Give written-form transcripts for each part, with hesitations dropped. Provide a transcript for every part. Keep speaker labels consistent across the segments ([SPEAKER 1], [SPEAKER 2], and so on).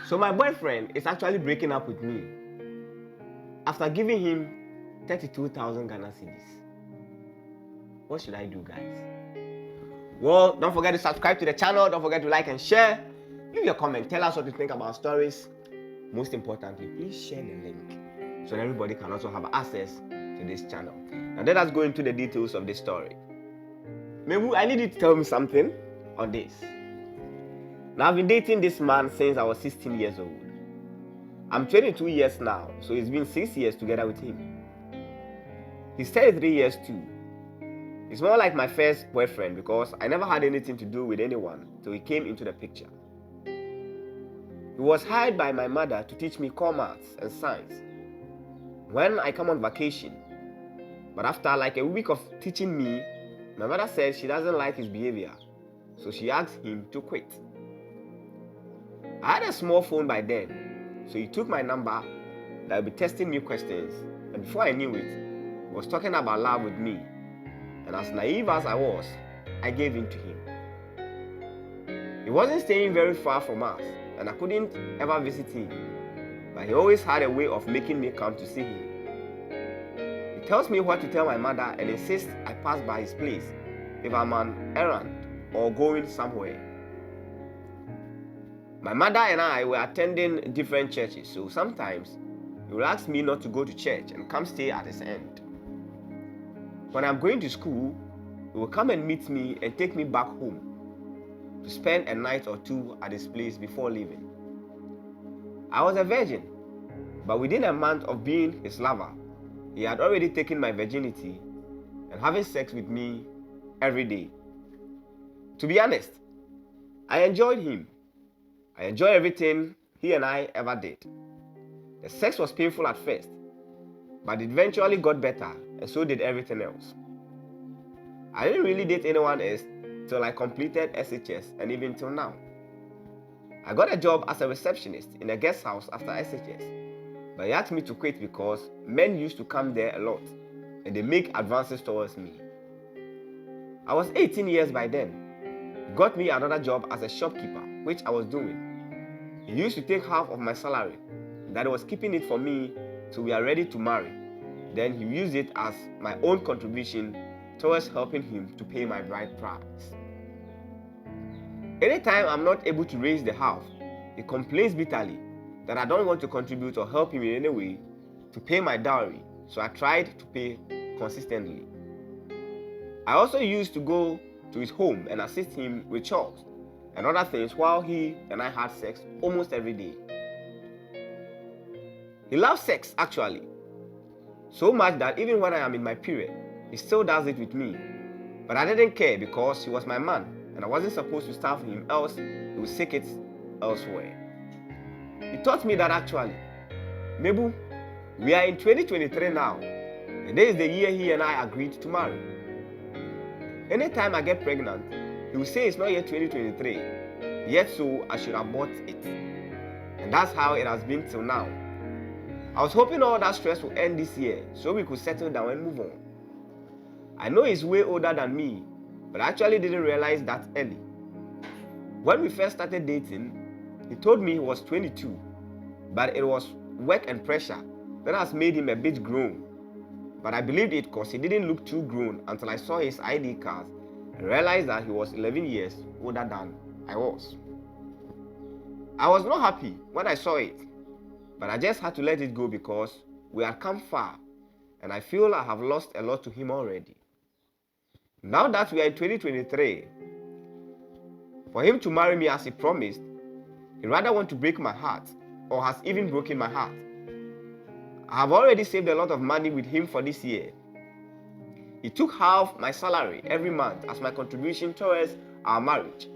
[SPEAKER 1] So my boyfriend is actually breaking up with me after giving him 32,000 Ghana cedis. What should I do, guys? Well, don't forget to subscribe to the channel. Don't forget to like and share. Leave your comment. Tell us what you think about stories. Most importantly, please share the link so that everybody can also have access to this channel. Now let us go into the details of this story. Maybe I need you to tell me something on this. Now I've been dating this man since I was 16 years old. I'm 22 years now, so it's been 6 years together with him. He's 33 years too. It's more like my first boyfriend because I never had anything to do with anyone till he came into the picture. He was hired by my mother to teach me commerce and science when I come on vacation. But after like a week of teaching me, my mother said she doesn't like his behavior, so she asked him to quit. I had a small phone by then, so he took my number that would be testing me questions, and before I knew it, he was talking about love with me. And as naive as I was, I gave in to him. He wasn't staying very far from us, and I couldn't ever visit him, but he always had a way of making me come to see him. He tells me what to tell my mother and insists I pass by his place if I'm on errand or going somewhere. My mother and I were attending different churches, so sometimes he will ask me not to go to church and come stay at his end. When I'm going to school, he will come and meet me and take me back home to spend a night or two at his place before leaving. I was a virgin, but within a month of being his lover, he had already taken my virginity and having sex with me every day. To be honest, I enjoyed him. I enjoyed everything he and I ever did. The sex was painful at first, but it eventually got better, and so did everything else. I didn't really date anyone else till I completed SHS and even till now. I got a job as a receptionist in a guest house after SHS, but he asked me to quit because men used to come there a lot and they make advances towards me. I was 18 years by then. He got me another job as a shopkeeper, which I was doing. He used to take half of my salary that was keeping it for me till we are ready to marry. Then he used it as my own contribution towards helping him to pay my bride price. Anytime I'm not able to raise the half, he complains bitterly that I don't want to contribute or help him in any way to pay my dowry, so I tried to pay consistently. I also used to go to his home and assist him with chores and other things while he and I had sex almost every day. He loves sex actually, so much that even when I am in my period, he still does it with me. But I didn't care because he was my man and I wasn't supposed to starve him, else he would seek it elsewhere. He taught me that actually, Mebu, we are in 2023 now, and this is the year he and I agreed to marry. Anytime I get pregnant, he will say it's not yet 2023, yet so I should abort it. And that's how it has been till now. I was hoping all that stress will end this year so we could settle down and move on. I know he's way older than me, but I actually didn't realize that early. When we first started dating, he told me he was 22, but it was work and pressure that has made him a bit grown. But I believed it because he didn't look too grown until I saw his ID card and realized that he was 11 years older than I was. I was not happy when I saw it, but I just had to let it go because we had come far and I feel I have lost a lot to him already. Now that we are in 2023, for him to marry me as he promised, he rather want to break my heart or has even broken my heart. I have already saved a lot of money with him for this year. He took half my salary every month as my contribution towards our marriage.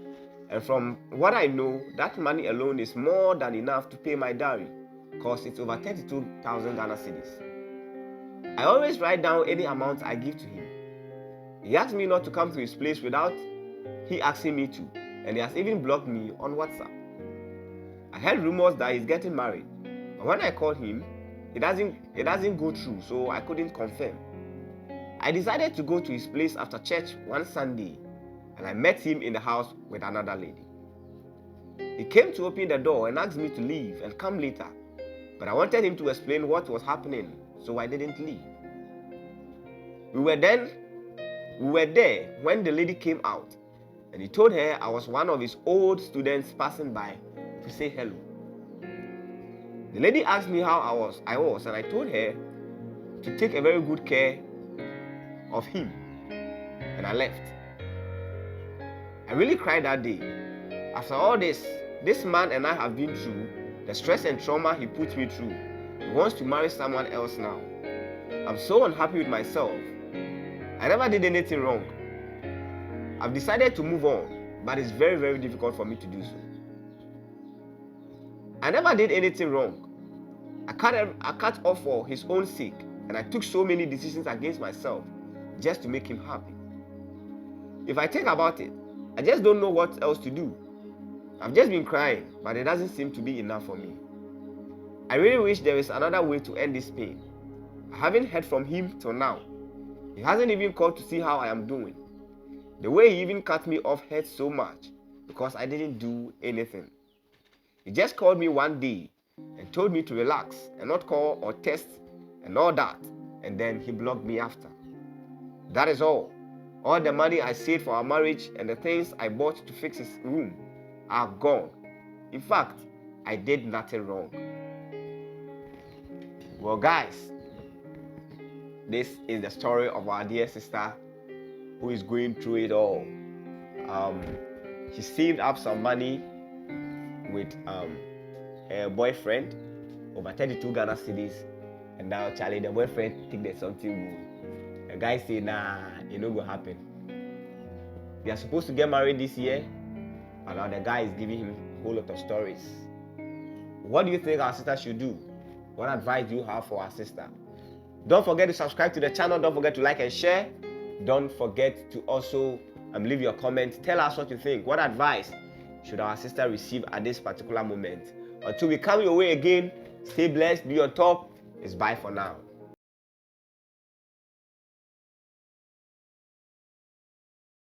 [SPEAKER 1] And from what I know, that money alone is more than enough to pay my dowry because it's over 32,000 Ghana cedis. I always write down any amount I give to him. He asked me not to come to his place without he asking me to, and he has even blocked me on WhatsApp. I heard rumors that he's getting married, but when I called him, it doesn't go through, so I couldn't confirm. I decided to go to his place after church one Sunday, and I met him in the house with another lady. He came to open the door and asked me to leave and come later. But I wanted him to explain what was happening, so I didn't leave. We were there when the lady came out, and he told her I was one of his old students passing by to say hello. The lady asked me how I was, and I told her to take a very good care of him, and I left. I really cried that day. After all this man and I have been through, the stress and trauma he put me through, he wants to marry someone else now. I'm so unhappy with myself. I never did anything wrong. I've decided to move on, but it's very, very difficult for me to do so. I never did anything wrong. I cut off for his own sake, and I took so many decisions against myself just to make him happy. If I think about it, I just don't know what else to do. I've just been crying, but it doesn't seem to be enough for me. I really wish there is another way to end this pain. I haven't heard from him till now. He hasn't even called to see how I am doing. The way he even cut me off hurt so much because I didn't do anything. He just called me one day and told me to relax and not call or text and all that, and then he blocked me after. That is all. All the money I saved for our marriage and the things I bought to fix his room are gone. In fact, I did nothing wrong. Well, guys, this is the story of our dear sister who is going through it all. She saved up some money with her boyfriend, over 32 Ghana cedis, and now Charlie, the boyfriend, think there's something good. The guy say, nah, it no go happen. They are supposed to get married this year, and now the guy is giving him a whole lot of stories. What do you think our sister should do? What advice do you have for our sister? Don't forget to subscribe to the channel. Don't forget to like and share. Don't forget to also leave your comments. Tell us what you think. What advice should our sister receive at this particular moment? Until we come your way again, stay blessed, be on top. It's bye for now.